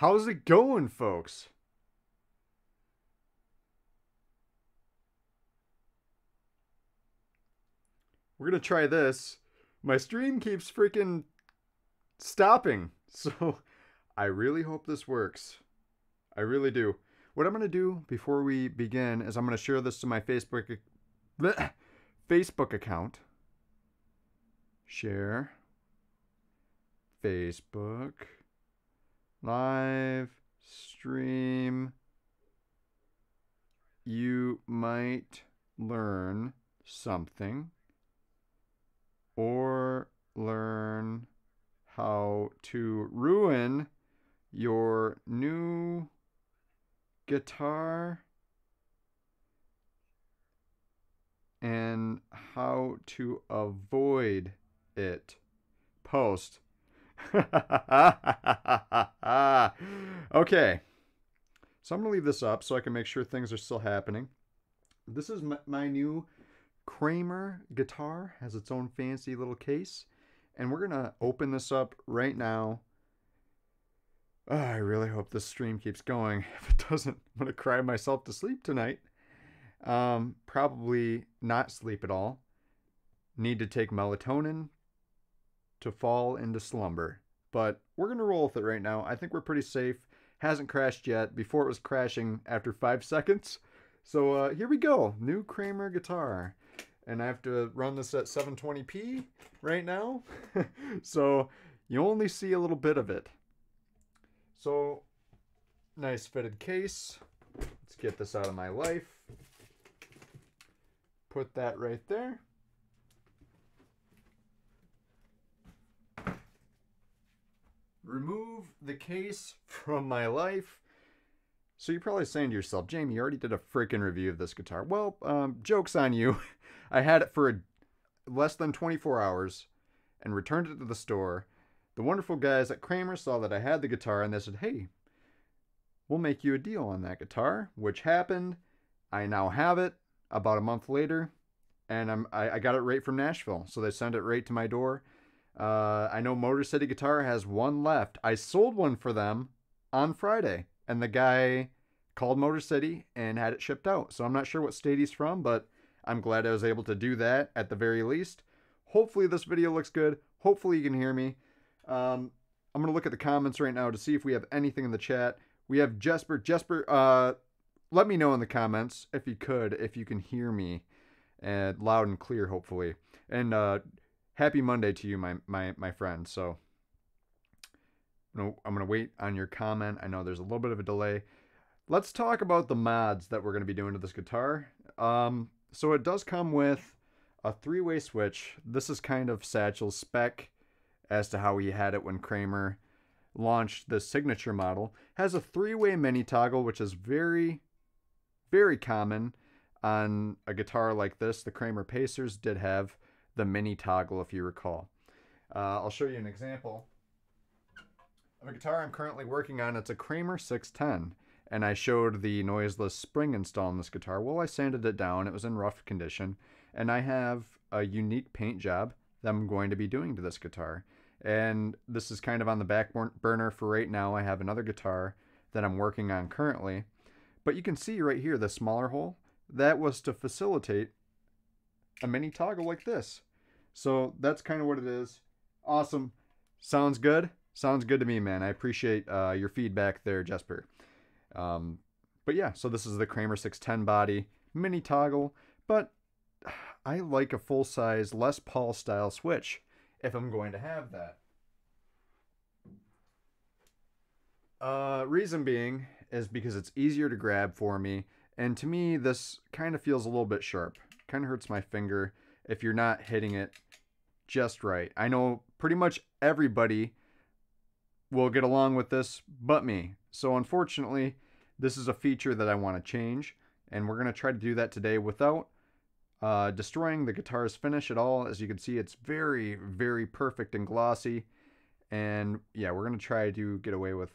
How's it going, folks? We're gonna try this. My stream keeps freaking stopping, so I really hope this works. I really do. What I'm gonna do before we begin is I'm gonna share this to my Facebook account. Share Facebook live stream. You might learn something or learn how to ruin your new guitar and how to avoid it. Post. Okay. So I'm going to leave this up so I can make sure things are still happening. This is my new Kramer guitar. Has its own fancy little case. And we're going to open this up right now. Oh, I really hope this stream keeps going. If it doesn't, I'm going to cry myself to sleep tonight. Probably not sleep at all. Need to take melatonin to fall into slumber. But we're going to roll with it right now. I think we're pretty safe. Hasn't crashed yet. Before it was crashing after 5 seconds. So here we go. New Kramer guitar. And I have to run this at 720p right now. So you only see a little bit of it. So nice fitted case. Let's get this out of my life. Put that right there. Remove the case from my life. So you're probably saying to yourself, Jamie, you already did a freaking review of this guitar. Well, joke's on you. I had it for less than 24 hours and returned it to the store. The wonderful guys at Kramer saw that I had the guitar and they said, hey, we'll make you a deal on that guitar, which happened. I now have it about a month later, and I got it right from Nashville. So they sent it right to my door. I know Motor City Guitar has one left. I sold one for them on Friday, and the guy called Motor City and had it shipped out. So I'm not sure what state he's from, but I'm glad I was able to do that at the very least. Hopefully this video looks good. Hopefully you can hear me. I'm going to look at the comments right now to see if we have anything in the chat. We have Jesper. Jesper, let me know in the comments if you could, if you can hear me loud and clear, hopefully. And happy Monday to you, my friend. So I'm going to wait on your comment. I know there's a little bit of a delay. Let's talk about the mods that we're going to be doing to this guitar. So it does come with a 3-way switch. This is kind of Satchel's spec as to how he had it when Kramer launched the signature model. Has a 3-way mini toggle, which is very, very common on a guitar like this. The Kramer Pacers did have the mini toggle, if you recall. I'll show you an example of a guitar I'm currently working on. It's a Kramer 610, and I showed the noiseless spring install on this guitar. Well, I sanded it down. It was in rough condition, and I have a unique paint job that I'm going to be doing to this guitar. And this is kind of on the back burner for right now. I have another guitar that I'm working on currently. But you can see right here, the smaller hole, that was to facilitate a mini toggle like this. So that's kind of what it is. Awesome. Sounds good? Sounds good to me, man. I appreciate your feedback there, Jesper. But yeah, so this is the Kramer 610 body, mini toggle, but I like a full-size Les Paul style switch if I'm going to have that. Reason being is because it's easier to grab for me, and to me this kind of feels a little bit sharp. Kind of hurts my finger if you're not hitting it just right. I know pretty much everybody will get along with this but me. So unfortunately, this is a feature that I want to change, and we're going to try to do that today without destroying the guitar's finish at all. As you can see, it's very, very perfect and glossy. And yeah, we're going to try to get away with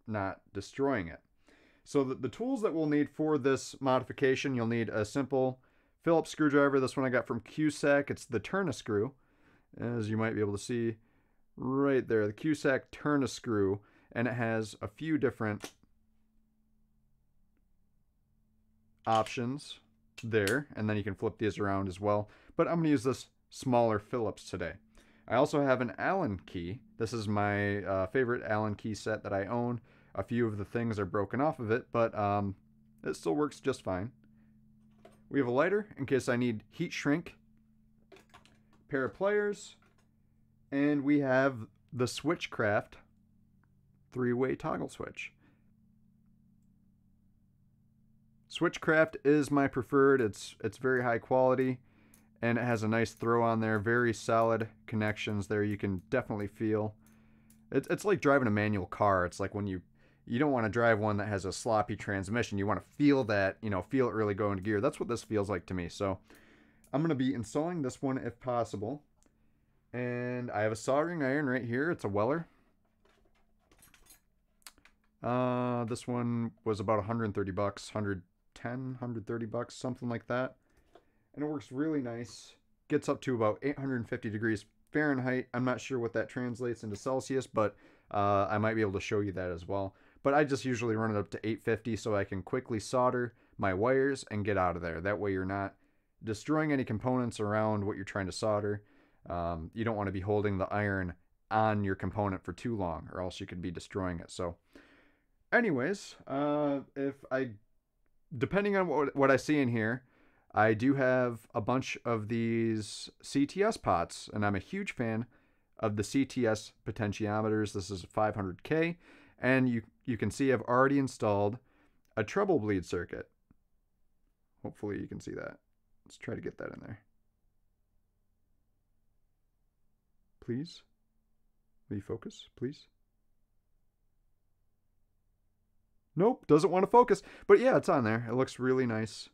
not destroying it. So the tools that we'll need for this modification, you'll need a simple Phillips screwdriver. This one I got from Cusack. It's the turn-a-screw, as you might be able to see right there. The Cusack turn-a-screw. and it has a few different options there, and then you can flip these around as well. But I'm going to use this smaller Phillips today. I also have an Allen key. This is my favorite Allen key set that I own. A few of the things are broken off of it, but it still works just fine. We have a lighter in case I need heat shrink, pair of pliers, and we have the Switchcraft 3-way toggle switch. Switchcraft is my preferred. It's very high quality, and it has a nice throw on there. Very solid connections there. You can definitely feel. It's like driving a manual car. It's like when you don't want to drive one that has a sloppy transmission. You want to feel that, feel it really go into gear. That's what this feels like to me. So I'm going to be installing this one if possible. And I have a soldering iron right here. It's a Weller. This one was about 130 bucks, 130 bucks, something like that. And it works really nice. Gets up to about 850 degrees Fahrenheit. I'm not sure what that translates into Celsius, but I might be able to show you that as well. But I just usually run it up to 850 so I can quickly solder my wires and get out of there. That way you're not destroying any components around what you're trying to solder. You don't want to be holding the iron on your component for too long, or else you could be destroying it. So anyways, depending on what I see in here, I do have a bunch of these CTS pots, and I'm a huge fan of the CTS potentiometers. This is a 500K, and you can see I've already installed a treble bleed circuit. Hopefully you can see that. Let's try to get that in there. Please? Will you focus, please? Nope, doesn't want to focus. But yeah, it's on there. It looks really nice.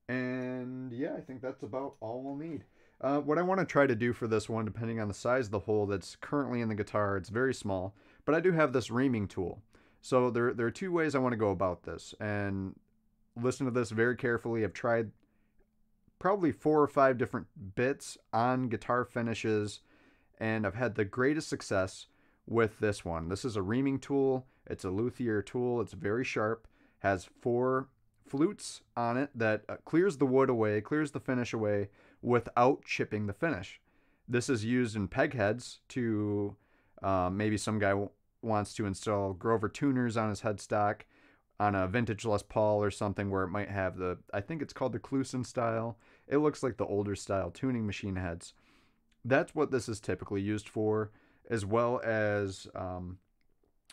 And yeah, I think that's about all we'll need. What I want to try to do for this one, depending on the size of the hole that's currently in the guitar, it's very small, but I do have this reaming tool. So there are two ways I want to go about this. And listen to this very carefully. I've tried probably 4 or 5 different bits on guitar finishes, and I've had the greatest success with this one. This is a reaming tool. It's a luthier tool. It's very sharp. Has 4 flutes on it that clears the wood away, clears the finish away without chipping the finish. This is used in peg heads to maybe some guy wants to install Grover tuners on his headstock on a vintage Les Paul or something where it might have I think it's called the Kluson style. It looks like the older style tuning machine heads. That's what this is typically used for, as well as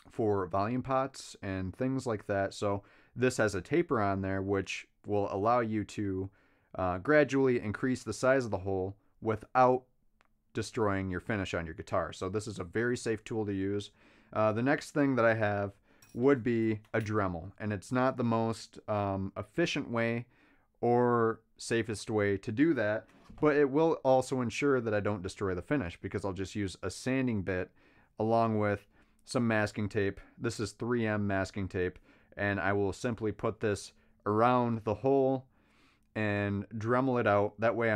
for volume pots and things like that. So this has a taper on there, which will allow you to gradually increase the size of the hole without destroying your finish on your guitar. So this is a very safe tool to use. The next thing that I have would be a Dremel, and it's not the most efficient way or safest way to do that, but it will also ensure that I don't destroy the finish, because I'll just use a sanding bit along with some masking tape. This is 3M masking tape, and I will simply put this around the hole and Dremel it out. That way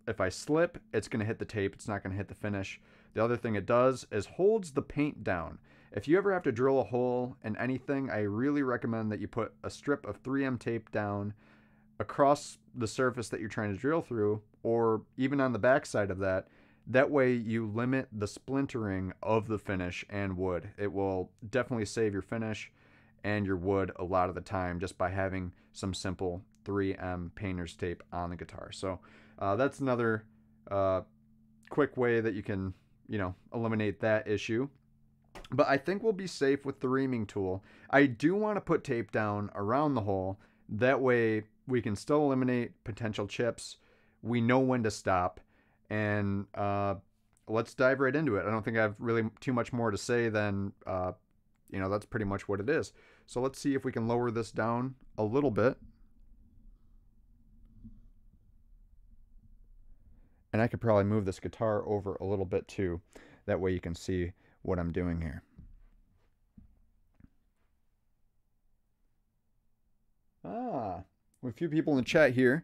if I slip, it's going to hit the tape. It's not going to hit the finish. The other thing it does is holds the paint down. If you ever have to drill a hole in anything, I really recommend that you put a strip of 3M tape down across the surface that you're trying to drill through, or even on the back side of that. That way you limit the splintering of the finish and wood. It will definitely save your finish and your wood a lot of the time just by having some simple 3M painter's tape on the guitar. So that's another quick way that you can, eliminate that issue. But I think we'll be safe with the reaming tool. I do want to put tape down around the hole. That way we can still eliminate potential chips. We know when to stop. And let's dive right into it. I don't think I have really too much more to say than, that's pretty much what it is. So let's see if we can lower this down a little bit. And I could probably move this guitar over a little bit too. That way you can see what I'm doing here. We have a few people in the chat here.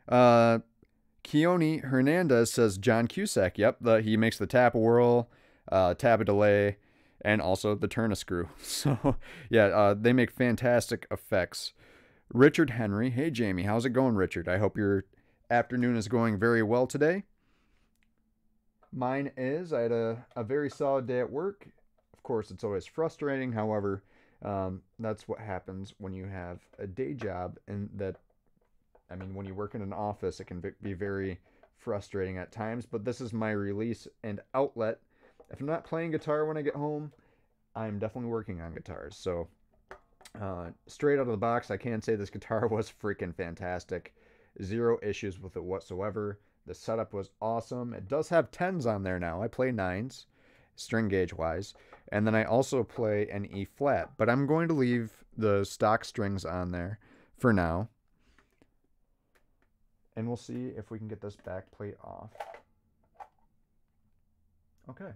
Keone Hernandez says John Cusack. Yep, he makes the tap whirl. tab delay, and also the turn a screw. So yeah, they make fantastic effects. Richard Henry. Hey Jamie, how's it going, Richard? I hope your afternoon is going very well today. Mine is. I had a very solid day at work. Of course, it's always frustrating. However, that's what happens when you have a day job, and that, I mean, when you work in an office, it can be very frustrating at times, but this is my release and outlet. If I'm not playing guitar when I get home, I'm definitely working on guitars. So straight out of the box, I can say this guitar was freaking fantastic. Zero issues with it whatsoever. The setup was awesome. It does have 10s on there now. I play 9s, string gauge wise. And then I also play an E flat, but I'm going to leave the stock strings on there for now. And we'll see if we can get this back plate off. Okay.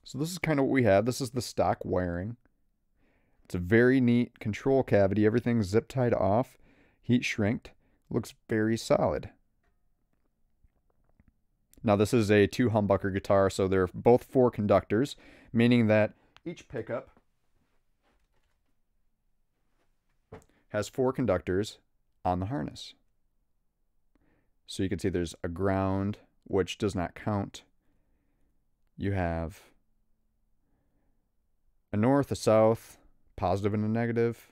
So this is kind of what we have. This is the stock wiring. It's a very neat control cavity. Everything's zip tied off, heat shrinked. Looks very solid. Now this is a 2 humbucker guitar, so they're both 4 conductors, meaning that each pickup has 4 conductors on the harness. So you can see there's a ground, which does not count. You have a north, a south, positive and a negative.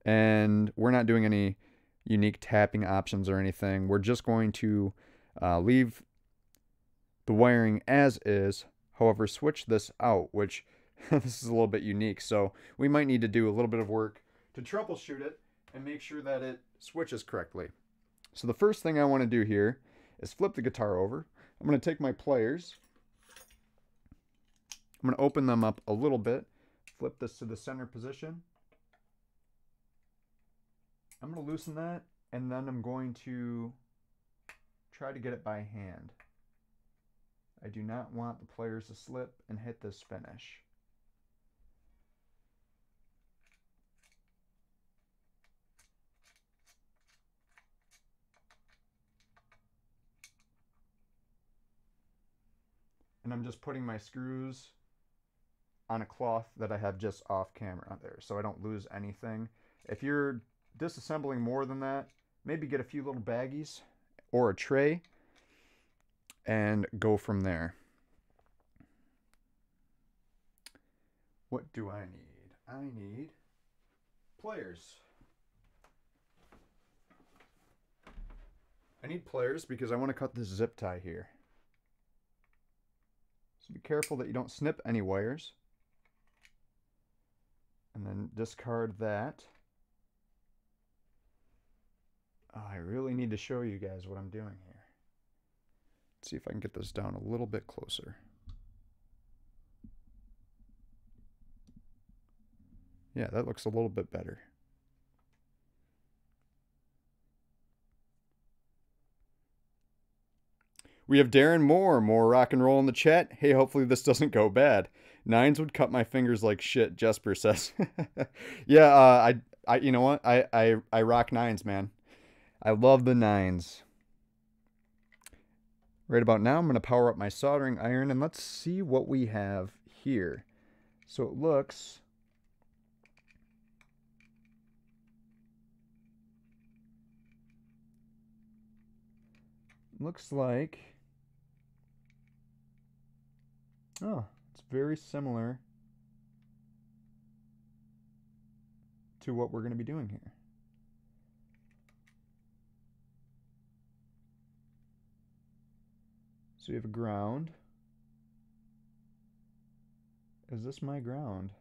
And we're not doing any unique tapping options or anything. We're just going to leave the wiring as is. However, switch this out, which this is a little bit unique. So we might need to do a little bit of work to troubleshoot it and make sure that it switches correctly. So the first thing I want to do here is flip the guitar over. I'm going to take my pliers. I'm going to open them up a little bit. Flip this to the center position. I'm going to loosen that, and then I'm going to try to get it by hand. I do not want the pliers to slip and hit this finish. And I'm just putting my screws on a cloth that I have just off camera there, so I don't lose anything. If you're disassembling more than that, maybe get a few little baggies or a tray and go from there. What do I need? I need pliers. I need pliers because I want to cut this zip tie here. So be careful that you don't snip any wires. And then discard that. Oh, I really need to show you guys what I'm doing here. Let's see if I can get this down a little bit closer. Yeah, that looks a little bit better. We have Darren Moore, more rock and roll in the chat. Hey, hopefully this doesn't go bad. 9s would cut my fingers like shit, Jesper says. Yeah, I you know what? I rock 9s, man. I love the 9s. Right about now, I'm going to power up my soldering iron, and let's see what we have here. So it looks like, oh, it's very similar to what we're going to be doing here. So you have a ground. Is this my ground?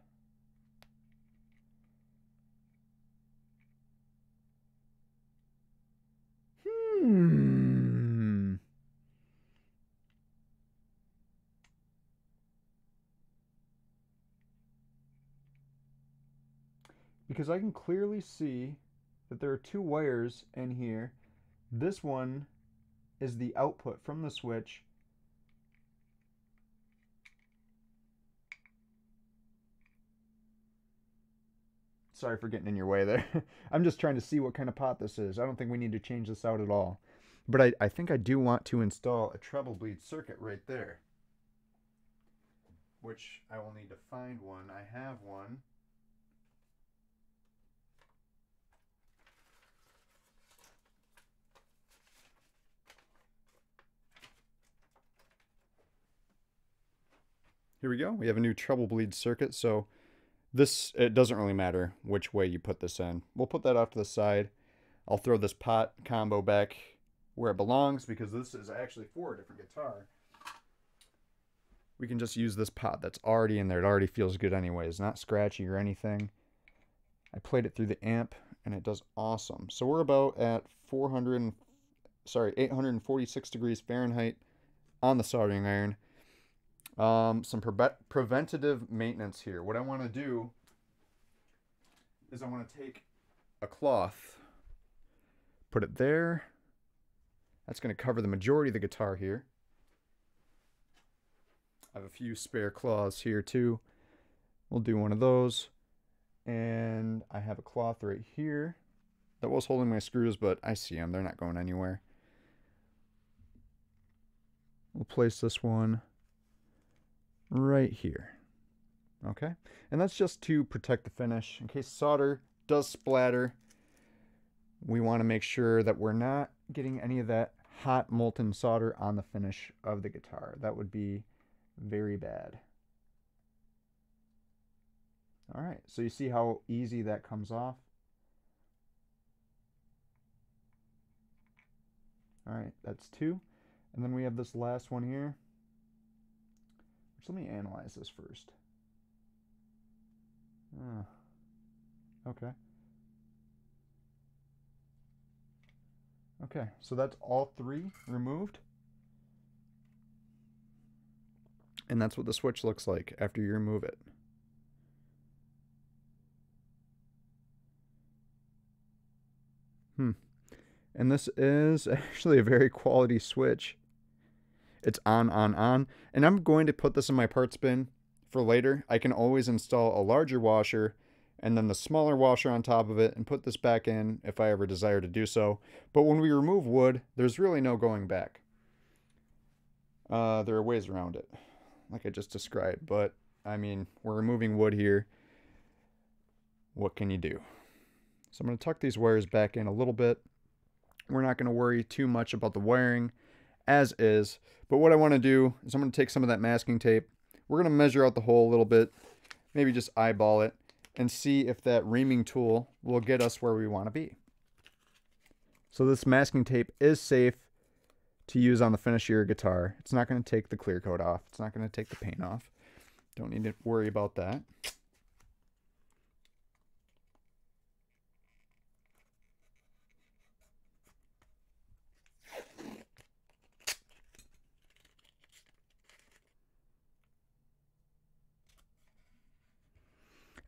Because I can clearly see that there are 2 wires in here. This one is the output from the switch. Sorry for getting in your way there. I'm just trying to see what kind of pot this is. I don't think we need to change this out at all. But I think I do want to install a treble bleed circuit right there. which I will need to find one. I have one. Here we go. We have a new treble bleed circuit. So this, it doesn't really matter which way you put this in. We'll put that off to the side. I'll throw this pot combo back where it belongs because this is actually for a different guitar. We can just use this pot that's already in there. It already feels good anyways, not scratchy or anything. I played it through the amp and it does awesome. So we're about at 846 degrees Fahrenheit on the soldering iron. Some preventative maintenance here. What I want to do is I want to take a cloth, put it there. That's going to cover the majority of the guitar here. I have a few spare cloths here too. We'll do one of those. And I have a cloth right here that was holding my screws, but I see them. They're not going anywhere. We'll place this one right here. Okay, and that's just to protect the finish in case solder does splatter. We want to make sure that we're not getting any of that hot molten solder on the finish of the guitar. That would be very bad. All right, so you see how easy that comes off. All right, that's two. And then we have this last one here. Let me analyze this first. Okay. Okay, so that's all three removed. And that's what the switch looks like after you remove it. And this is actually a very quality switch. It's on. And I'm going to put this in my parts bin for later. I can always install a larger washer and then the smaller washer on top of it and put this back in if I ever desire to do so. But when we remove wood, there's really no going back. There are ways around it, like I just described. But, I mean, we're removing wood here. What can you do? So I'm going to tuck these wires back in a little bit. We're not going to worry too much about the wiring as is. But what I want to do is I'm going to take some of that masking tape. We're going to measure out the hole a little bit, maybe just eyeball it, and see if that reaming tool will get us where we want to be. So this masking tape is safe to use on the finish of your guitar. It's not going to take the clear coat off. It's not going to take the paint off. Don't need to worry about that.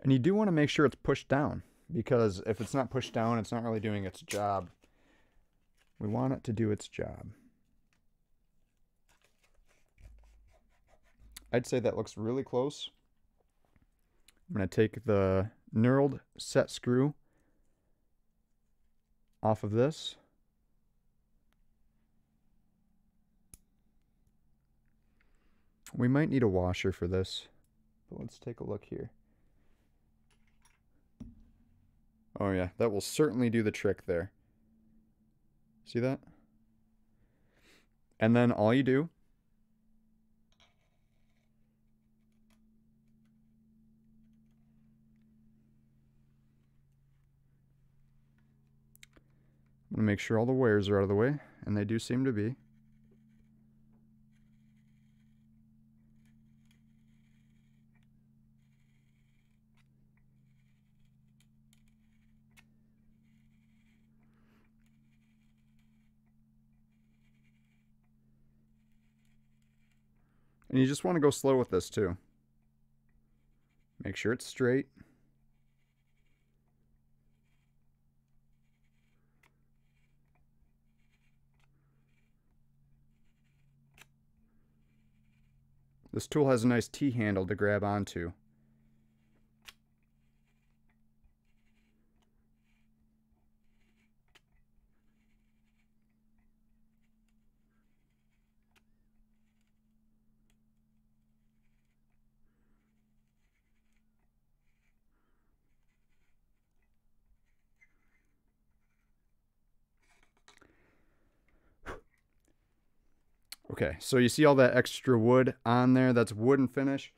And you do want to make sure it's pushed down, because if it's not pushed down, it's not really doing its job. We want it to do its job. I'd say that looks really close. I'm going to take the knurled set screw off of this. We might need a washer for this, but let's take a look here. Oh yeah, that will certainly do the trick there. See that? And then all you do I'm going to make sure all the wires are out of the way, and they do seem to be. And you just want to go slow with this too. Make sure it's straight. This tool has a nice T-handle to grab onto. Okay, so you see all that extra wood on there? That's wooden finish.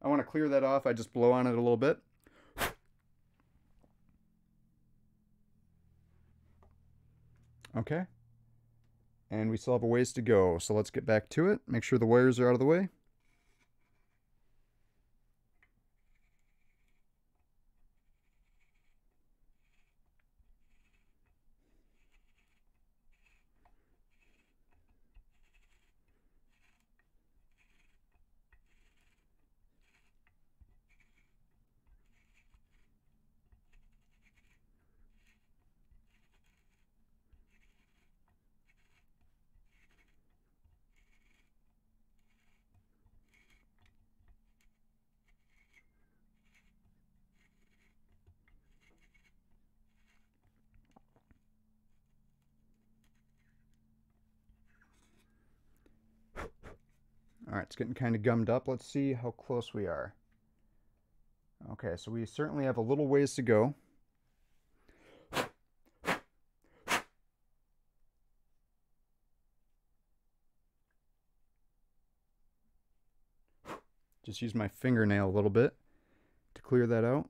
I want to clear that off. I just blow on it a little bit. Okay. And we still have a ways to go, so let's get back to it. Make sure the wires are out of the way. All right, it's getting kind of gummed up. Let's see how close we are. Okay, so we certainly have a little ways to go. Just use my fingernail a little bit to clear that out.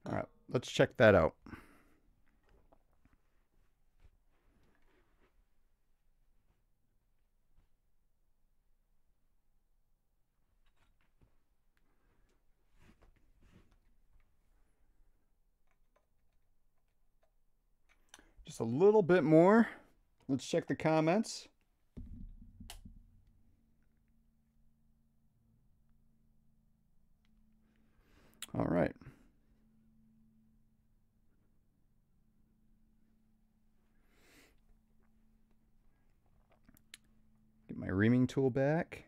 All right, let's check that out. Just a little bit more. Let's check the comments. All right. Get my reaming tool back.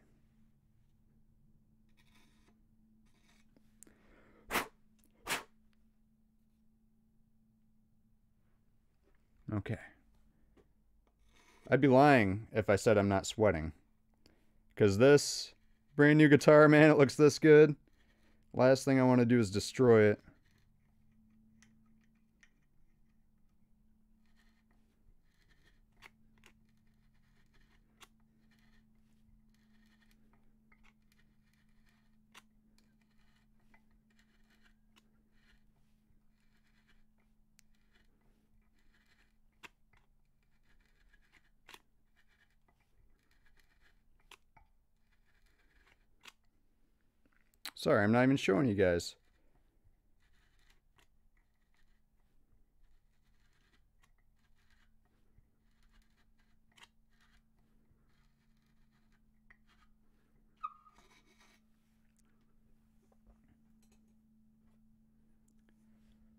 Okay. I'd be lying if I said I'm not sweating. Because this brand new guitar, man, it looks this good. Last thing I want to do is destroy it. Sorry, I'm not even showing you guys.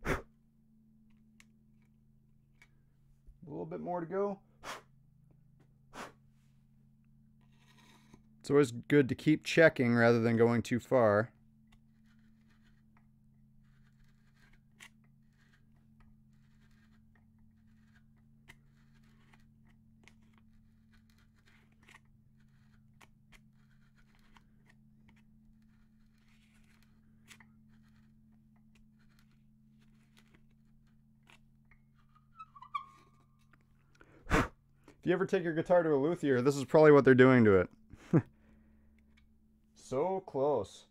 A little bit more to go. It's always good to keep checking rather than going too far. If you ever take your guitar to a luthier, this is probably what they're doing to it. So close.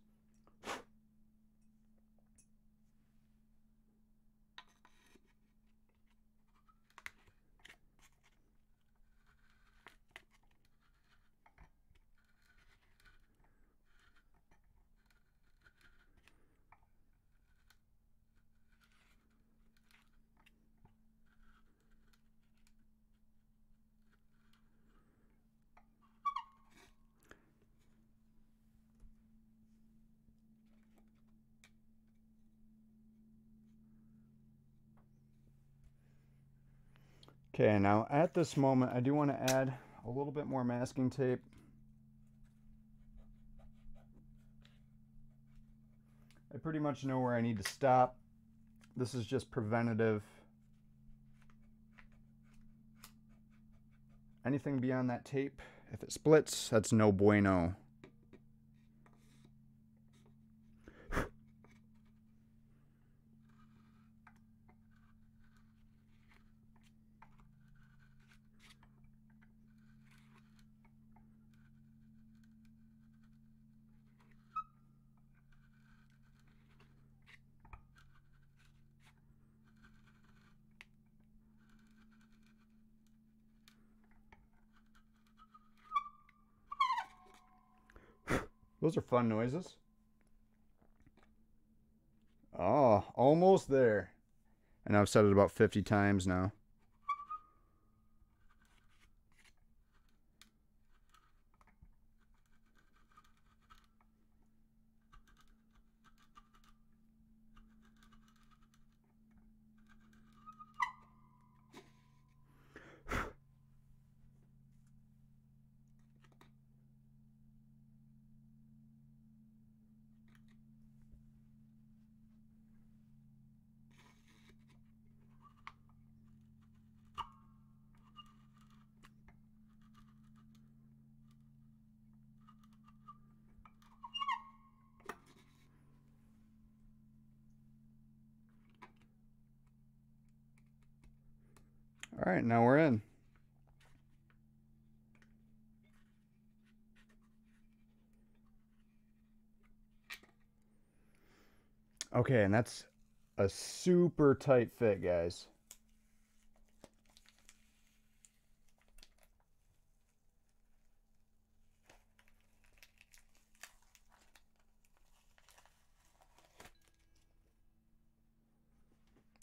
Okay, now at this moment, I do want to add a little bit more masking tape. I pretty much know where I need to stop. This is just preventative. Anything beyond that tape, if it splits, that's no bueno. Those are fun noises. Oh, almost there. And I've said it about 50 times now. All right, now we're in. Okay, and that's a super tight fit, guys.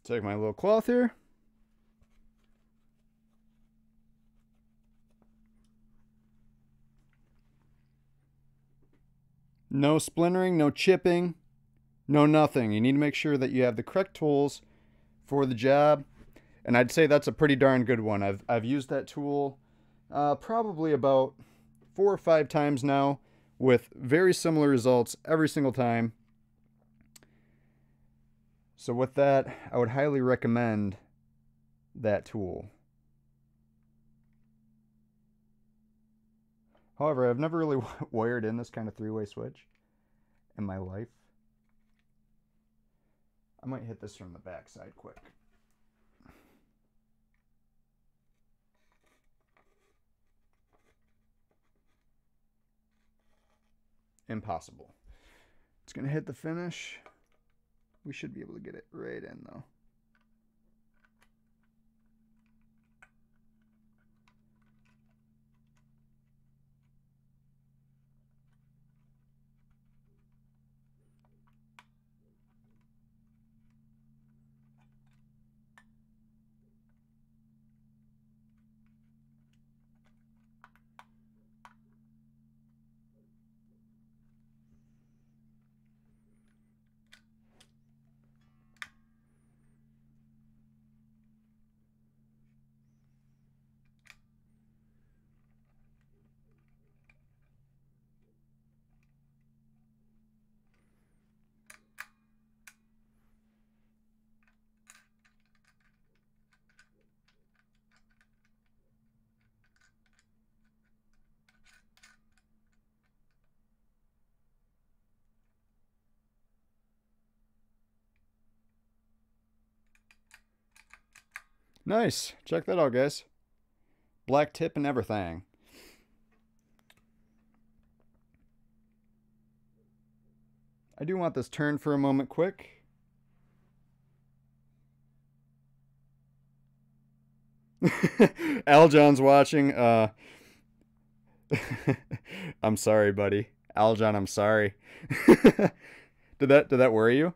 Take my little cloth here. No splintering, no chipping, no nothing. You need to make sure that you have the correct tools for the job. And I'd say that's a pretty darn good one. I've used that tool probably about 4 or 5 times now with very similar results every single time. So with that, I would highly recommend that tool. However, I've never really wired in this kind of 3-way switch in my life. I might hit this from the back side quick. Impossible. It's going to hit the finish. We should be able to get it right in though. Nice. Check that out, guys. Black tip and everything. I do want this turned for a moment quick. Aljon's watching. I'm sorry, buddy. Aljon, I'm sorry. Did that worry you?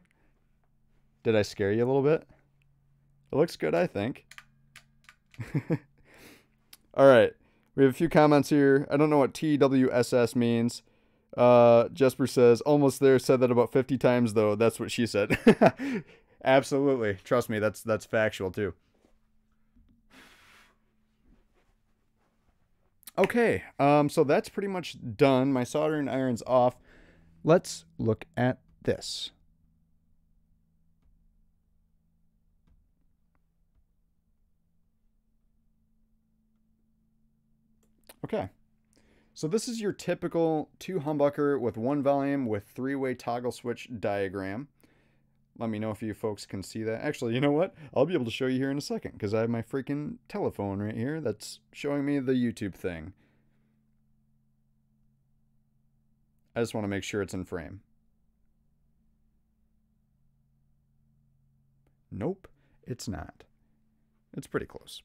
Did I scare you a little bit? It looks good, I think. All right. We have a few comments here. I don't know what TWSS means. Jesper says, almost there, said that about 50 times, though. That's what she said. Absolutely. Trust me, that's factual, too. Okay, so that's pretty much done. My soldering iron's off. Let's look at this. Okay, so this is your typical 2 humbucker with 1 volume with 3-way toggle switch diagram. Let me know if you folks can see that. Actually, you know what? I'll be able to show you here in a second because I have my freaking telephone right here that's showing me the YouTube thing. I just want to make sure it's in frame. Nope, it's not. It's pretty close.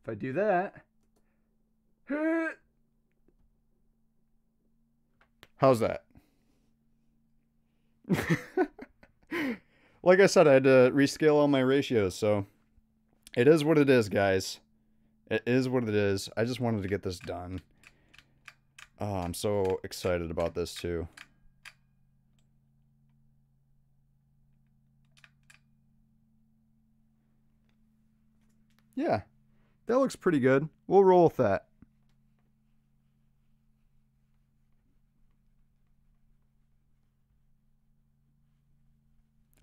If I do that, how's that? Like I said, I had to rescale all my ratios, so it is what it is, guys. It is what it is. I just wanted to get this done. Oh, I'm so excited about this, too. Yeah, that looks pretty good. We'll roll with that.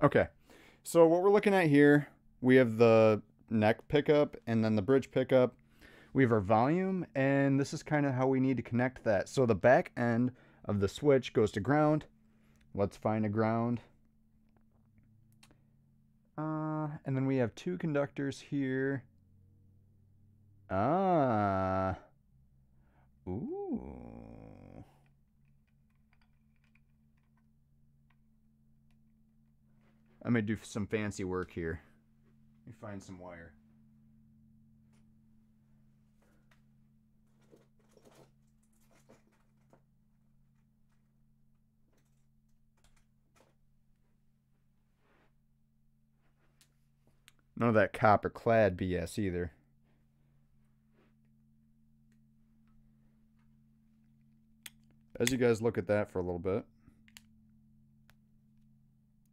Okay, so what we're looking at here, we have the neck pickup and then the bridge pickup. We have our volume, and this is kind of how we need to connect that. So the back end of the switch goes to ground. Let's find a ground. And then we have 2 conductors here. Ah. Ooh. I'm going to do some fancy work here. Let me find some wire. None of that copper clad BS either. As you guys look at that for a little bit,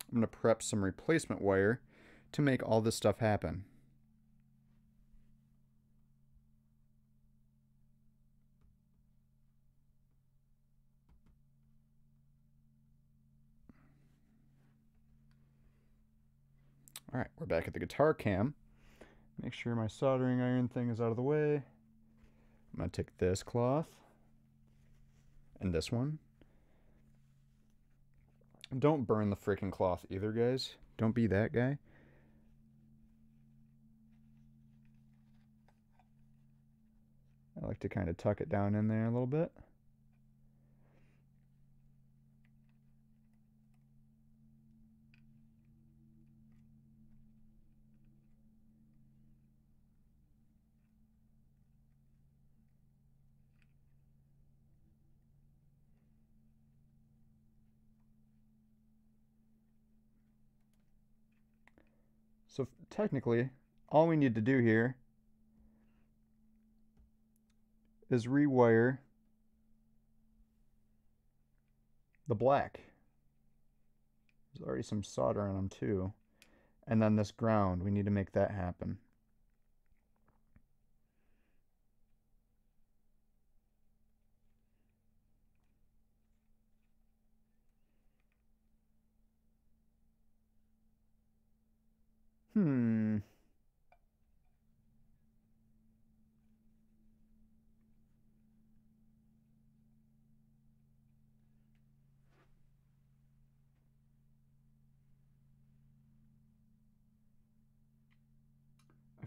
I'm going to prep some replacement wire to make all this stuff happen. All right, we're back at the guitar cam. Make sure my soldering iron thing is out of the way. I'm going to take this cloth and this one. Don't burn the freaking cloth either, guys. Don't be that guy. I like to kind of tuck it down in there a little bit. So technically, all we need to do here is rewire the black. There's already some solder on them too. And then this ground, we need to make that happen.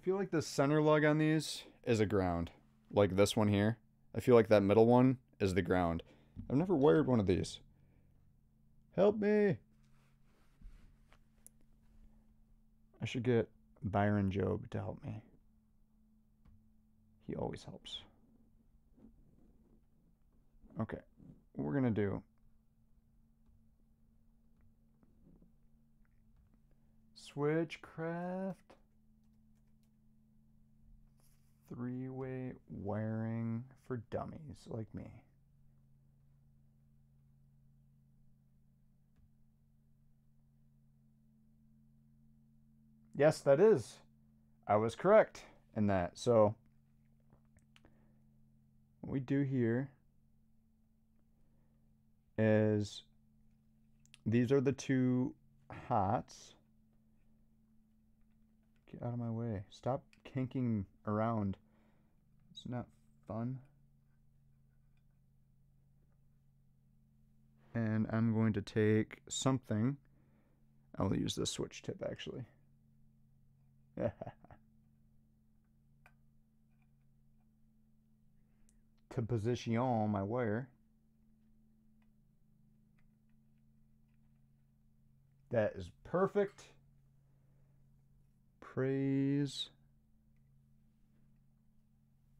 feel like the center lug on these is a ground. Like this one here. I feel like that middle one is the ground. I've never wired one of these. Help me! I should get Byron Job to help me. He always helps. Okay, what we're gonna do. Switchcraft. Three-way wiring for dummies like me. Yes, that is. I was correct in that. So what we do here is these are the two hots. Get out of my way. Stop kinking around. It's not fun. And I'm going to take something. I'll use this switch tip actually. To position my wire. That is perfect. Praise.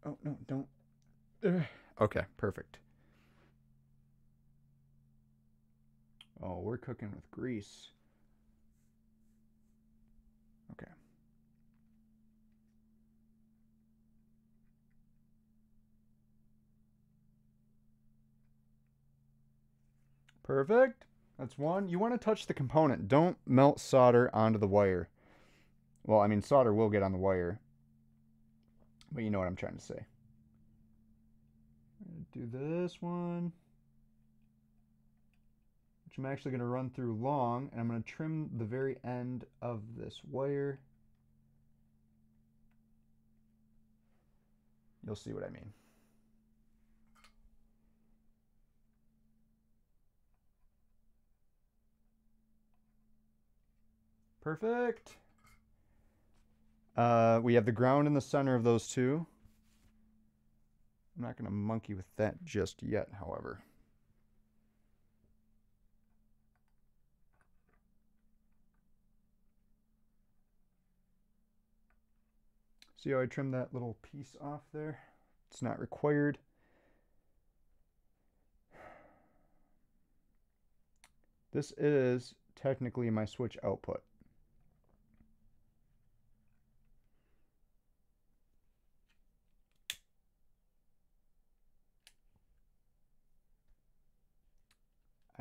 Oh, no, don't. Okay, perfect. Oh, we're cooking with grease. Okay. Perfect. That's one. You want to touch the component. Don't melt solder onto the wire. Well, I mean, solder will get on the wire. But you know what I'm trying to say. I'm going to do this one, which I'm actually going to run through long, and I'm going to trim the very end of this wire. You'll see what I mean. Perfect. We have the ground in the center of those two. I'm not going to monkey with that just yet, however. See how I trimmed that little piece off there? It's not required. This is technically my switch output.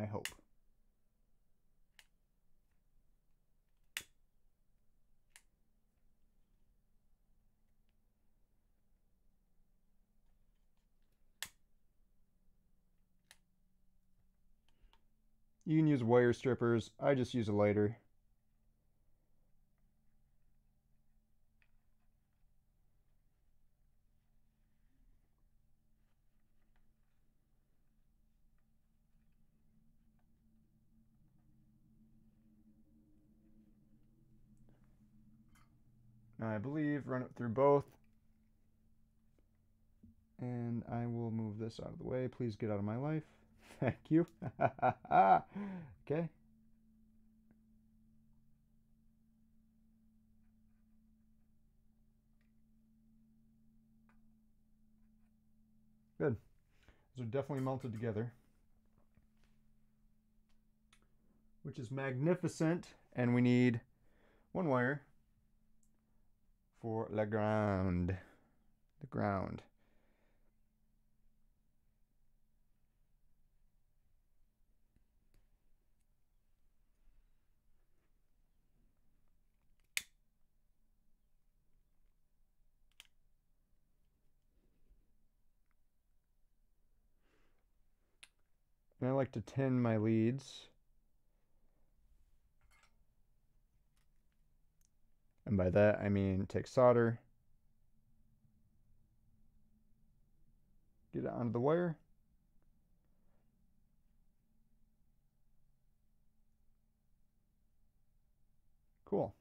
I hope. You can use wire strippers. I just use a lighter. Now I believe run it through both. And I will move this out of the way. Please get out of my life. Thank you. Okay. Good. Those are definitely melted together, which is magnificent. And we need one wire for the ground. The ground. And I like to tin my leads. And by that, I mean take solder, get it onto the wire. Cool.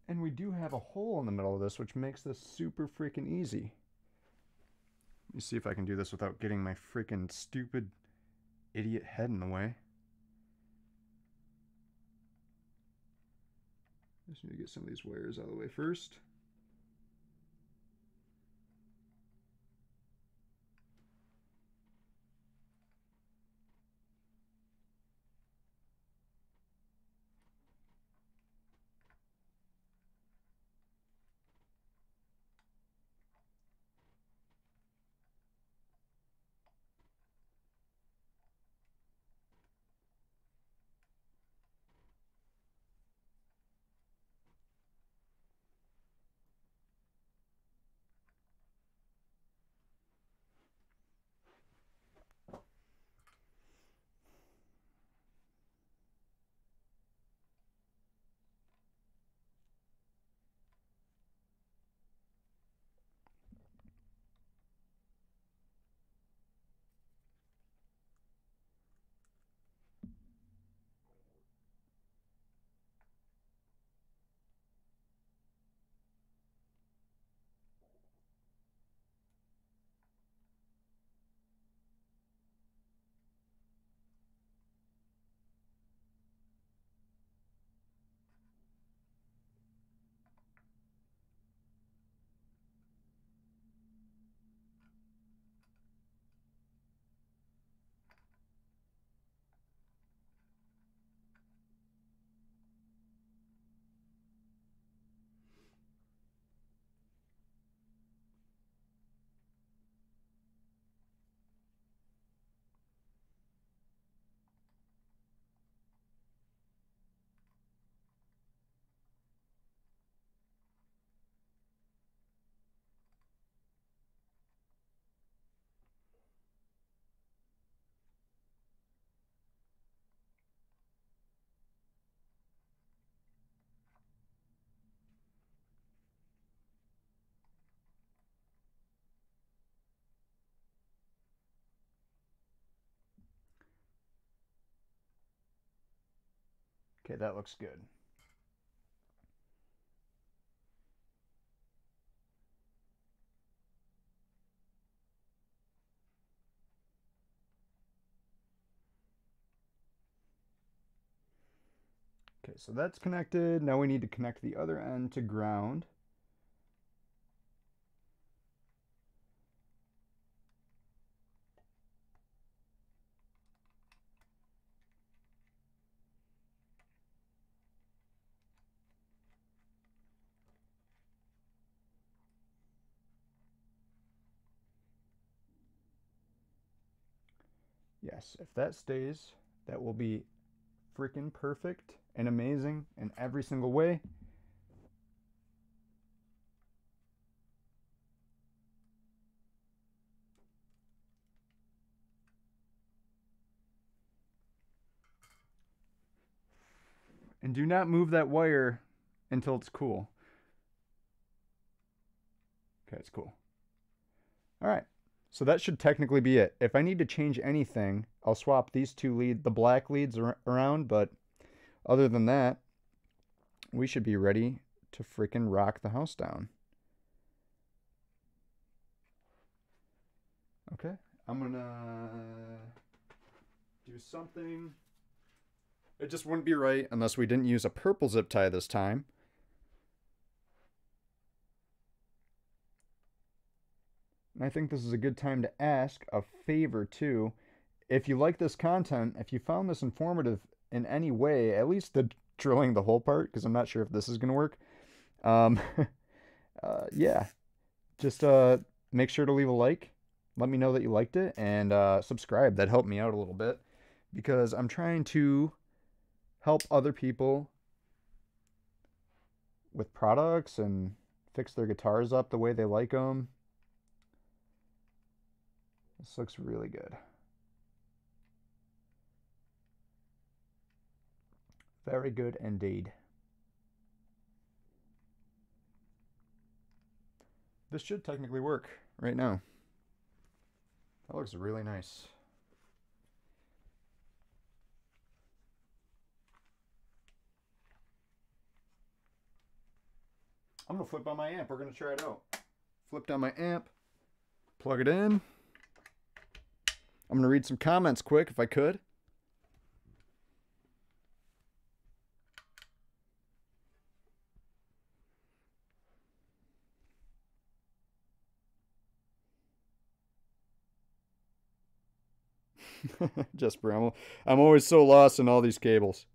And we do have a hole in the middle of this, which makes this super freaking easy. Let me see if I can do this without getting my freaking stupid idiot head in the way. Just need to get some of these wires out of the way first. Okay, that looks good. Okay, so that's connected. Now we need to connect the other end to ground. Yes, if that stays, that will be freaking perfect and amazing in every single way. And do not move that wire until it's cool. Okay, it's cool. All right, so that should technically be it. If I need to change anything, I'll swap these two the black leads around, but other than that, we should be ready to freaking rock the house down. Okay, I'm gonna do something. It just wouldn't be right unless we didn't use a purple zip tie this time. And I think this is a good time to ask a favor too. If you like this content, if you found this informative in any way, at least the drilling the hole part, because I'm not sure if this is going to work. Yeah, just make sure to leave a like. Let me know that you liked it, and subscribe. That helped me out a little bit because I'm trying to help other people with products and fix their guitars up the way they like them. This looks really good. Very good indeed. This should technically work right now. That looks really nice. I'm gonna flip on my amp. We're gonna try it out. Flipped on my amp. Plug it in. I'm gonna read some comments quick if I could. Jesper, I'm always so lost in all these cables.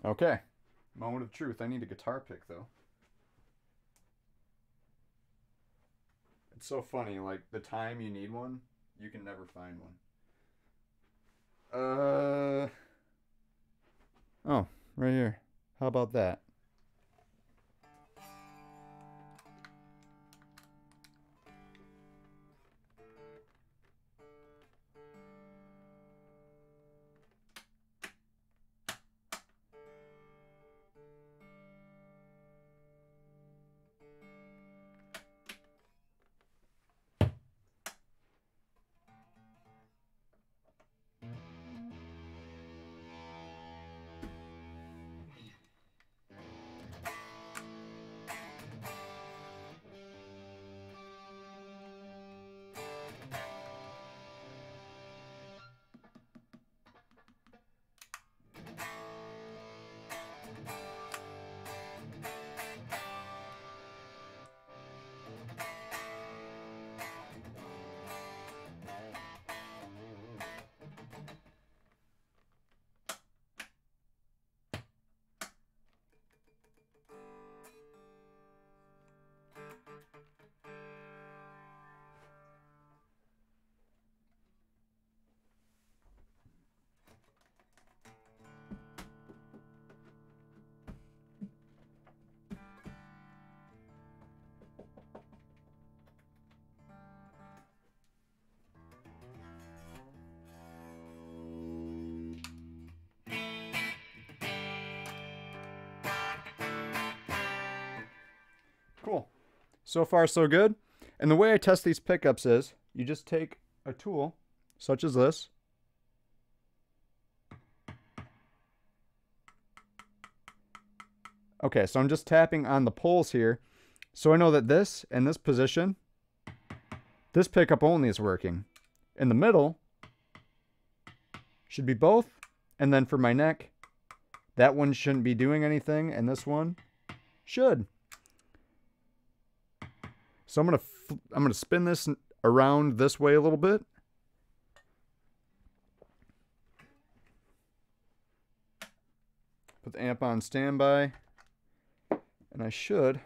Okay. Moment of truth. I need a guitar pick, though. It's so funny, like, the time you need one, you can never find one. Oh, right here. How about that? Cool. So far, so good. And the way I test these pickups is you just take a tool such as this. Okay, so I'm just tapping on the poles here. So I know that this and this position, this pickup only is working. In the middle should be both. And then for my neck, that one shouldn't be doing anything. And this one should. So I'm gonna spin this around this way a little bit. Put the amp on standby, and I should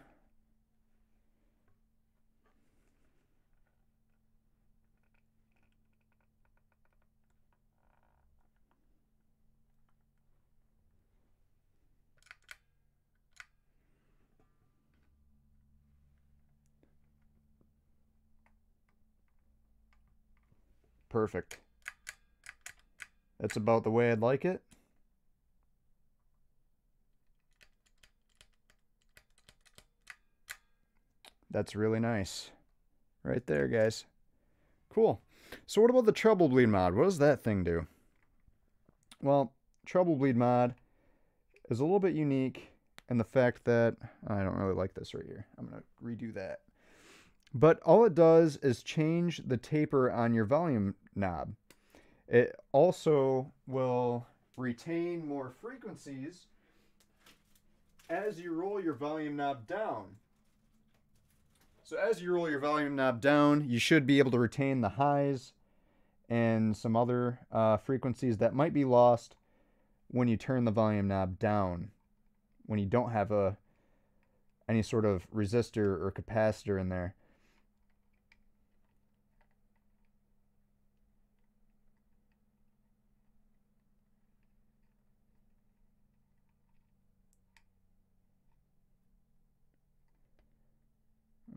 perfect. That's about the way I'd like it. That's really nice. Right there, guys. Cool. So what about the Treble Bleed Mod? What does that thing do? Well, Treble Bleed Mod is a little bit unique in the fact that I don't really like this right here. I'm going to redo that. But all it does is change the taper on your volume knob. It also will retain more frequencies as you roll your volume knob down. So as you roll your volume knob down, you should be able to retain the highs and some other frequencies that might be lost when you turn the volume knob down, when you don't have any sort of resistor or capacitor in there.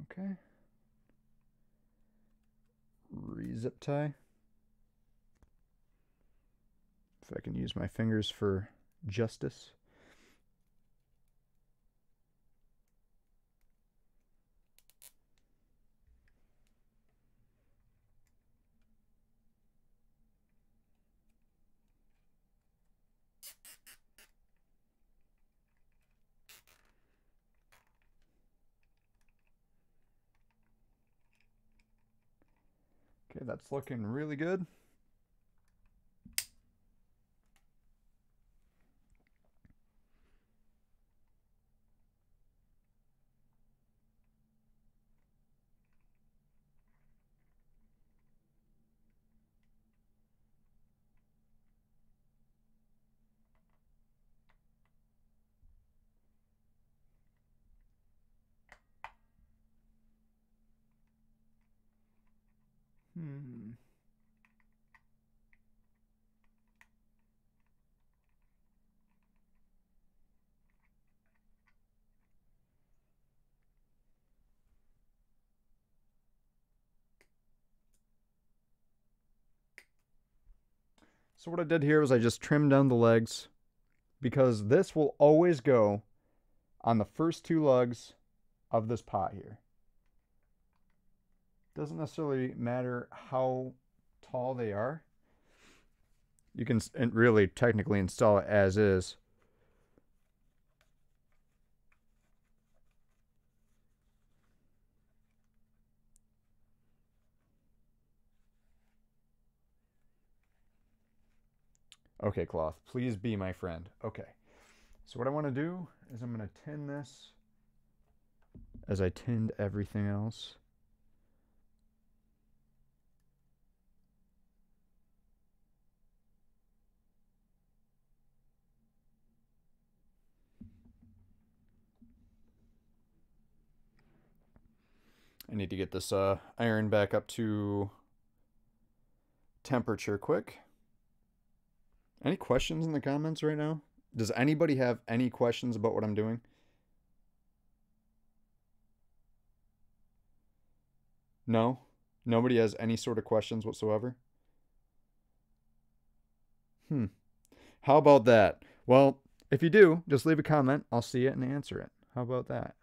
Okay. Re-zip tie. If I can use my fingers for justice. Okay, that's looking really good. So what I did here was I just trimmed down the legs because this will always go on the first two lugs of this pot here. Doesn't necessarily matter how tall they are. You can really technically install it as is. Okay, cloth, please be my friend. Okay, so what I want to do is I'm going to tin this as I tinned everything else. I need to get this iron back up to temperature quick. Any questions in the comments right now? Does anybody have any questions about what I'm doing? No? Nobody has any sort of questions whatsoever? How about that? Well, if you do, just leave a comment. I'll see it and answer it. How about that?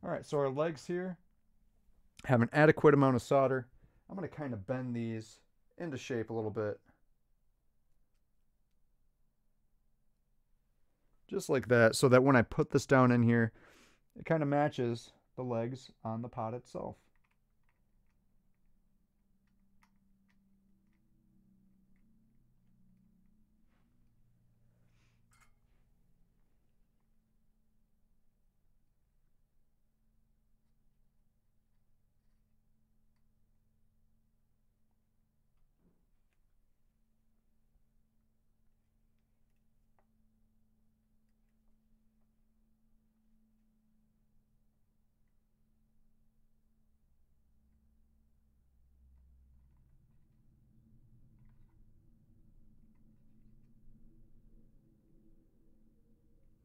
All right, so our legs here have an adequate amount of solder. I'm going to kind of bend these into shape a little bit. Just like that, so that when I put this down in here, it kind of matches the legs on the pot itself.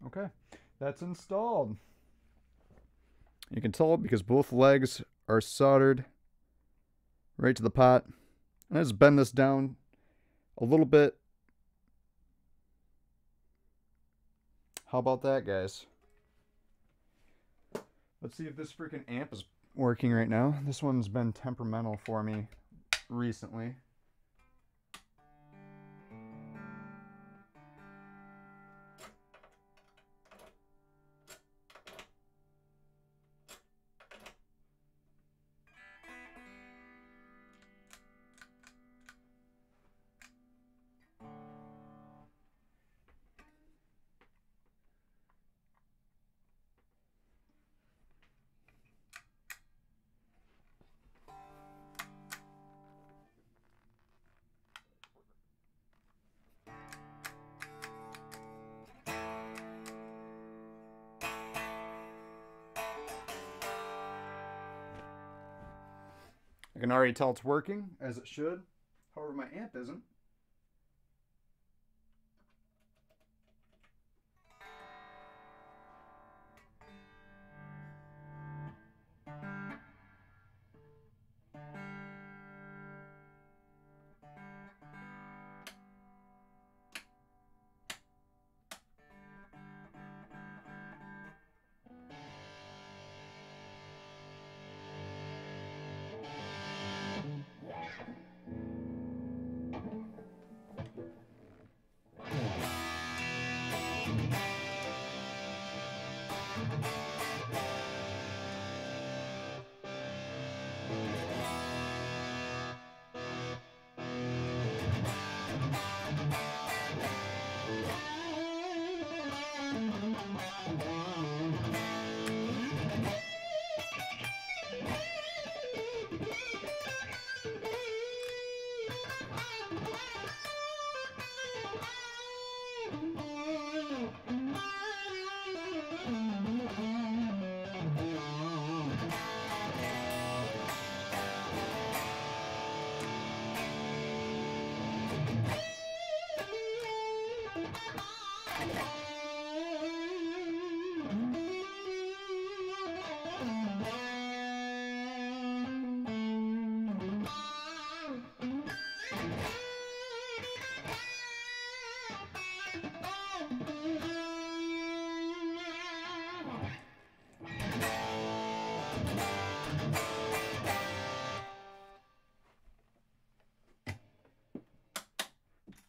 Okay, that's installed. You can tell because both legs are soldered right to the pot. And I just bend this down a little bit. How about that, guys? Let's see if this freaking amp is working right now. This one's been temperamental for me recently. I can already tell it's working, as it should. However, my amp isn't.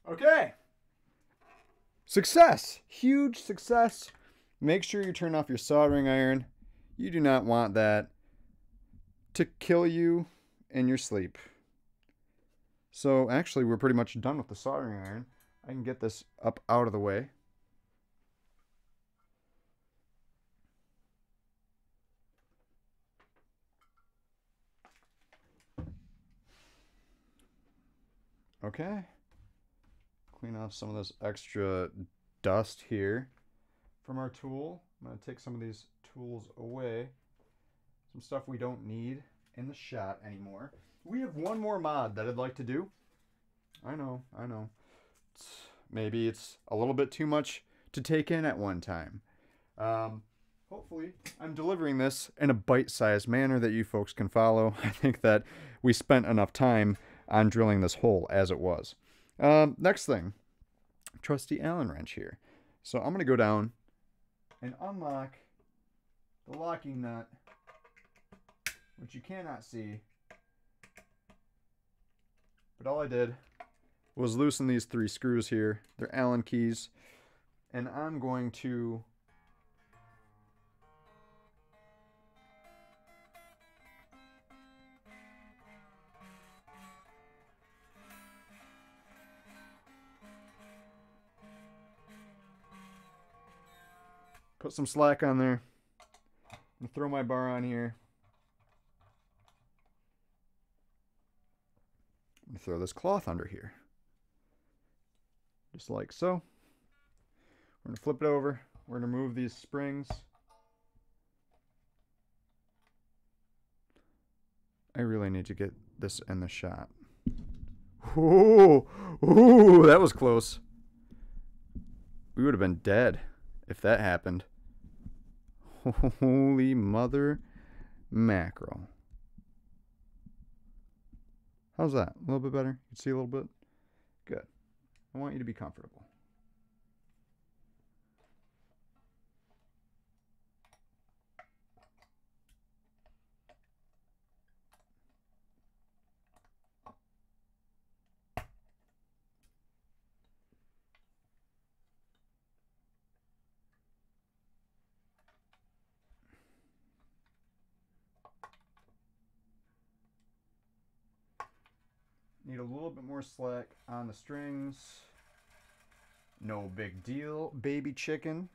Okay. Success. Huge success. Make sure you turn off your soldering iron. You do not want that to kill you in your sleep. So actually, we're pretty much done with the soldering iron. I can get this up out of the way. Okay. Clean off some of this extra dust here from our tool. I'm going to take some of these tools away. Some stuff we don't need in the shot anymore. We have one more mod that I'd like to do. I know. Maybe it's a little bit too much to take in at one time. Hopefully, I'm delivering this in a bite-sized manner that you folks can follow. I think that we spent enough time on drilling this hole as it was. Next thing, trusty Allen wrench here. So I'm going to go down and unlock the locking nut, which you cannot see. But all I did was loosen these 3 screws here. They're Allen keys. And I'm going to put some slack on there. I'm going to throw my bar on here. I'm going to throw this cloth under here. Just like so. We're going to flip it over. We're going to remove these springs. I really need to get this in the shot. Ooh, that was close. We would have been dead if that happened. Holy mother mackerel. How's that? A little bit better? You can see a little bit? Good. I want you to be comfortable. Need a little bit more slack on the strings. No big deal, baby chicken.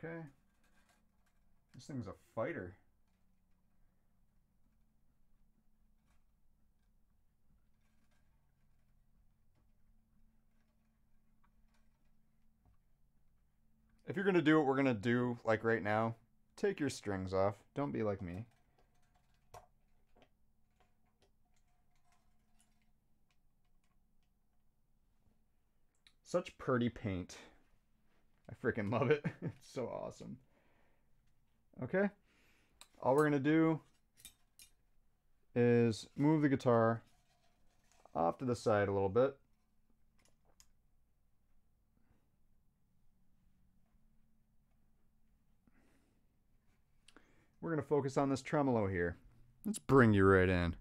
Okay. This thing's a fighter. If you're going to do what we're going to do, like right now, take your strings off. Don't be like me. Such pretty paint. I freaking love it. It's so awesome. Okay. All we're going to do is move the guitar off to the side a little bit. We're going to focus on this tremolo here. Let's bring you right in.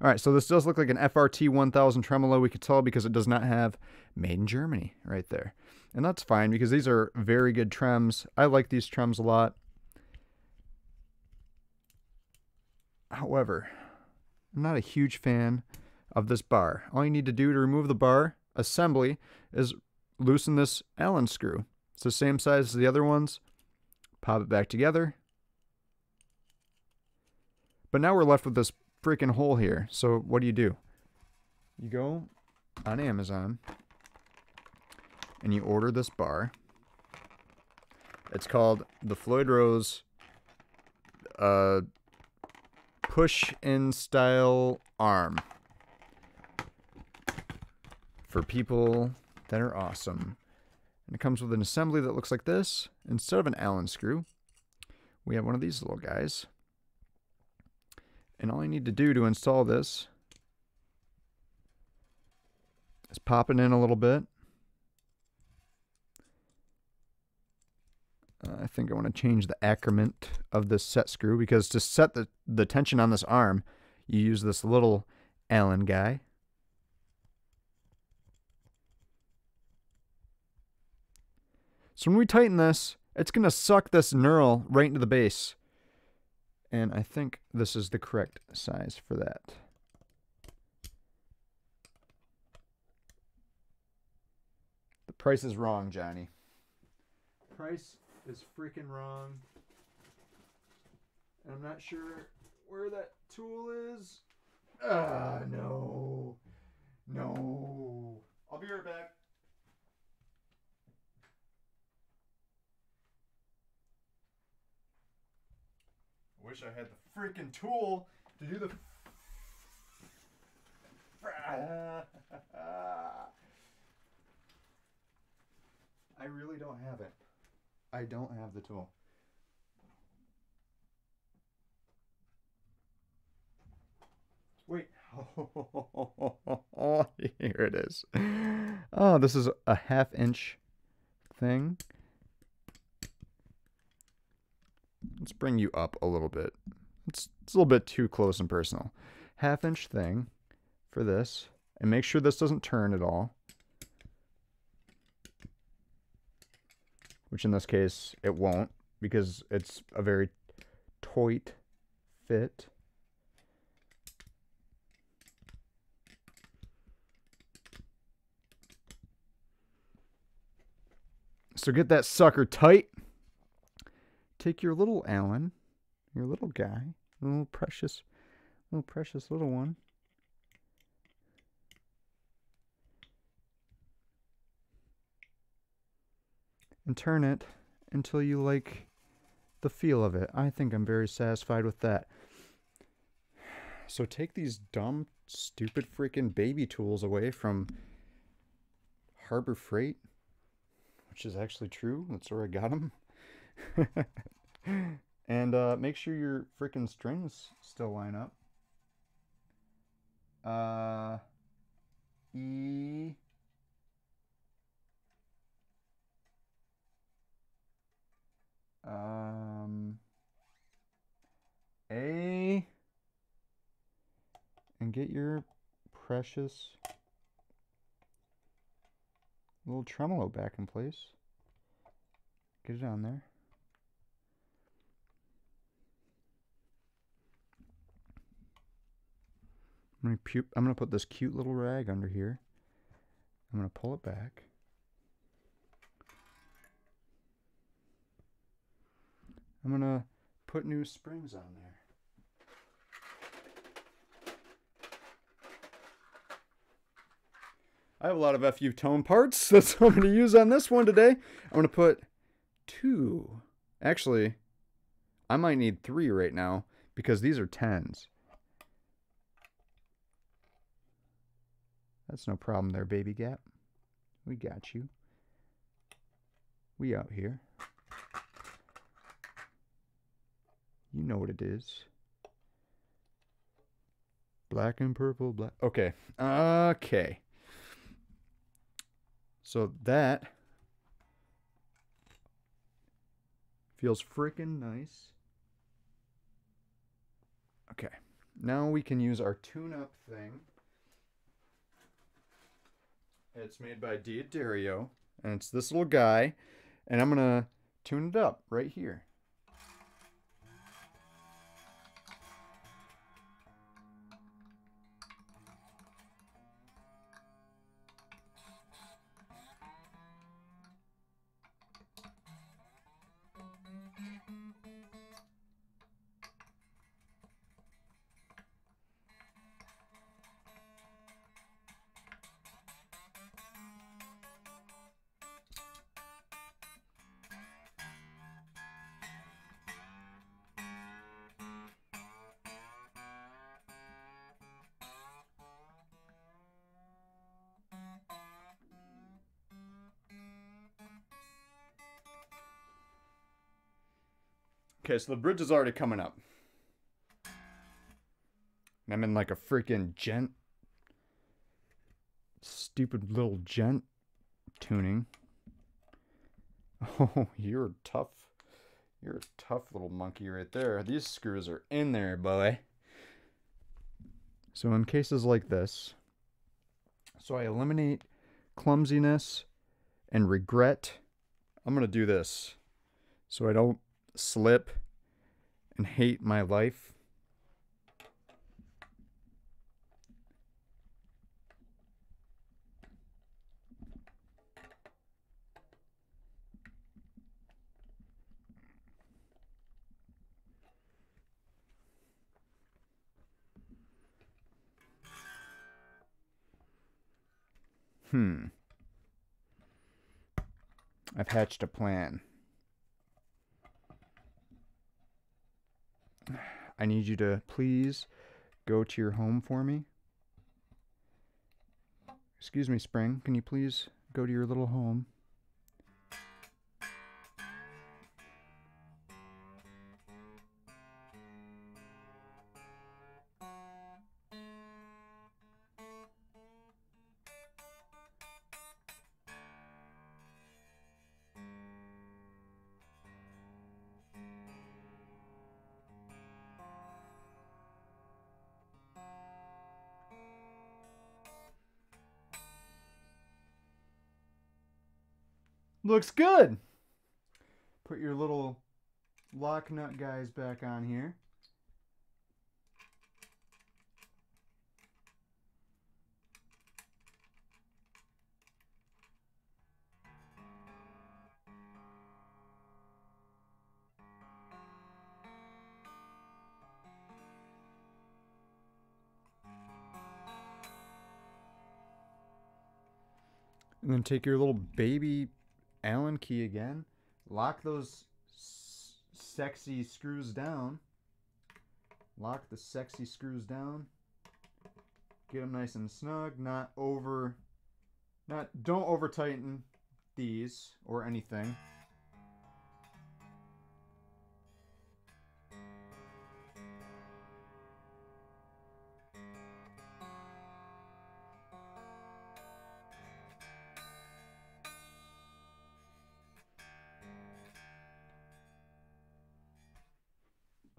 All right, so this does look like an FRT 1000 tremolo. We could tell because it does not have made in Germany right there. And that's fine because these are very good trems. I like these trems a lot. However, I'm not a huge fan of this bar. All you need to do to remove the bar assembly is loosen this Allen screw. It's the same size as the other ones. Pop it back together. But now we're left with this freaking hole here. So what do? You go on Amazon and you order this bar. It's called the Floyd Rose push-in style arm for people that are awesome. And it comes with an assembly that looks like this. Instead of an Allen screw, we have one of these little guys. And all you need to do to install this is pop it in a little bit. I think I want to change the accrement of this set screw, because to set the tension on this arm, you use this little Allen guy. So when we tighten this, it's going to suck this knurl right into the base. And I think this is the correct size for that. The price is wrong, Johnny. Price is freaking wrong. And I'm not sure where that tool is. Ah, no. No. I'll be right back. I wish I had the freaking tool to do the... I really don't have it. I don't have the tool. Wait. Oh, here it is. Oh, this is a 1/2 inch thing. Let's bring you up a little bit. It's a little bit too close and personal. 1/2 inch thing for this. And make sure this doesn't turn at all. Which in this case, it won't, because it's a very tight fit. So get that sucker tight. Take your little Allen, your little guy, little precious little one. And turn it until you like the feel of it. I think I'm very satisfied with that. So take these dumb, stupid freaking baby tools away from Harbor Freight, which is actually true. That's where I got them. And make sure your freaking strings still line up. E. A. And get your precious little tremolo back in place. Get it on there. I'm gonna put this cute little rag under here. I'm gonna pull it back. I'm gonna put new springs on there. I have a lot of FU tone parts. That's what I'm gonna use on this one today. I'm gonna put 2. Actually, I might need 3 right now because these are 10s. That's no problem there, baby gap. We got you. We out here. You know what it is. Black and purple, black. Okay. Okay. So that feels freaking nice. Okay. Now we can use our tune-up thing. It's made by D'Addario, and it's this little guy, and I'm gonna tune it up right here. Okay, so the bridge is already coming up. I'm in like a freaking gent. Stupid little gent tuning. Oh, you're tough. You're a tough little monkey right there. These screws are in there, boy. So in cases like this, so I eliminate clumsiness and regret. I'm going to do this so I don't slip and hate my life. I've hatched a plan. I need you to please go to your home for me. Excuse me, Spring. Can you please go to your little home? Looks good. Put your little lock nut guys back on here. And then take your little baby Allen key again. Lock those sexy screws down. Lock the sexy screws down. Get them nice and snug. Don't over tighten these or anything.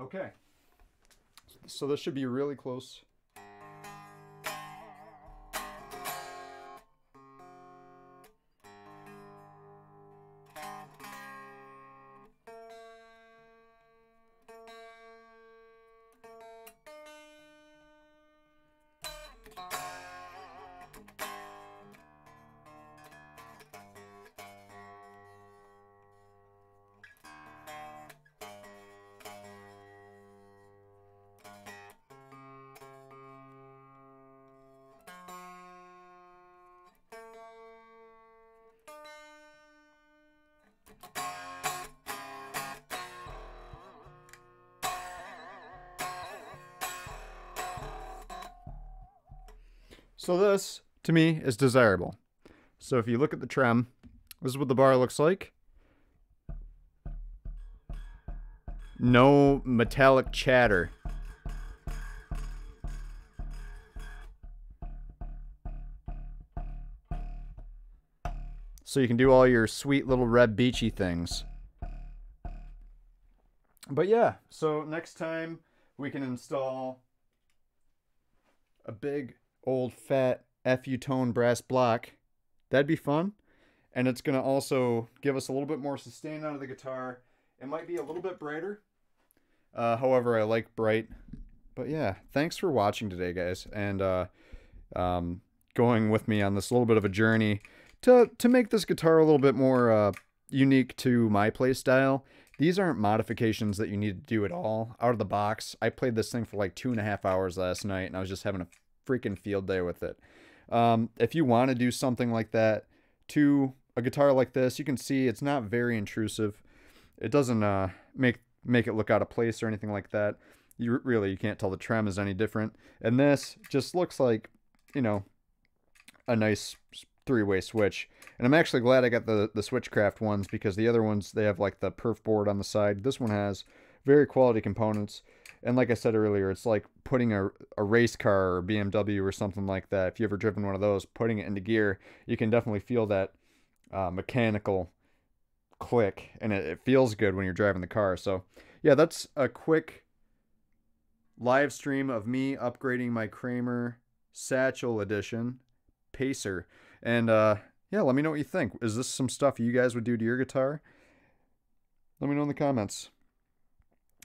Okay, so this should be really close. So this, to me, is desirable. So if you look at the trem, this is what the bar looks like. No metallic chatter. So you can do all your sweet little red beachy things. But yeah, so next time we can install a big old fat FU tone brass block. That'd be fun. And it's going to also give us a little bit more sustain out of the guitar. It might be a little bit brighter. However, I like bright. But yeah, thanks for watching today, guys. And going with me on this little bit of a journey to make this guitar a little bit more unique to my play style. These aren't modifications that you need to do at all. Out of the box, I played this thing for like 2.5 hours last night, and I was just having a freaking field day with it. If you want to do something like that to a guitar like this, you can see it's not very intrusive. It doesn't make it look out of place or anything like that. You can't tell the trem is any different. And this just looks like, you know, a nice three-way switch. And I'm actually glad I got the Switchcraft ones, because the other ones, they have like the perf board on the side. This one has very quality components. And like I said earlier, it's like putting a race car or BMW or something like that. If you ever driven one of those, putting it into gear, you can definitely feel that mechanical click, and it feels good when you're driving the car. So yeah, that's a quick live stream of me upgrading my Kramer Satchel Edition Pacer. And yeah, let me know what you think. Is this some stuff you guys would do to your guitar? Let me know in the comments.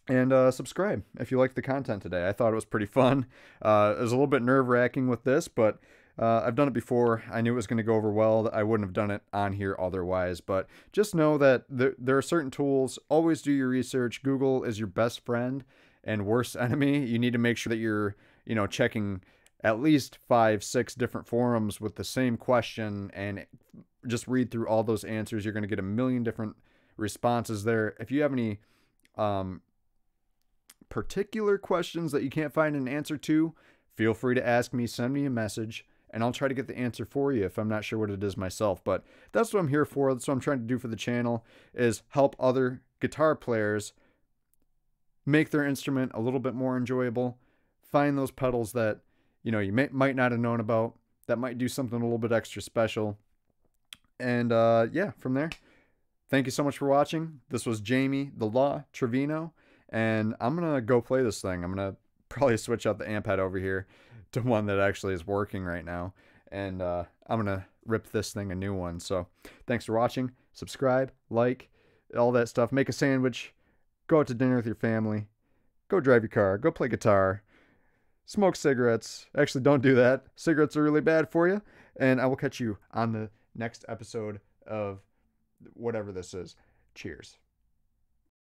And subscribe if you liked the content today. I thought it was pretty fun. It was a little bit nerve-wracking with this, but I've done it before. I knew it was going to go over well. I wouldn't have done it on here otherwise. But just know that there are certain tools. Always do your research. Google is your best friend and worst enemy. You need to make sure that you're, checking at least 5, 6 different forums with the same question, and just read through all those answers. You're going to get a million different responses there. If you have any particular questions that you can't find an answer to, feel free to ask me, send me a message, and I'll try to get the answer for you if I'm not sure what it is myself. But that's what I'm here for. That's what I'm trying to do for the channel, is help other guitar players make their instrument a little bit more enjoyable, find those pedals that you might not have known about, that might do something a little bit extra special. And yeah, from there, thank you so much for watching. This was Jamie the Law Trevino, and I'm gonna go play this thing. I'm gonna probably switch out the amp head over here to one that actually is working right now, and I'm gonna rip this thing a new one. So thanks for watching. Subscribe, like, all that stuff. Make a sandwich, go out to dinner with your family, go drive your car, go play guitar, smoke cigarettes. Actually, don't do that. Cigarettes are really bad for you. And I will catch you on the next episode of whatever this is. Cheers.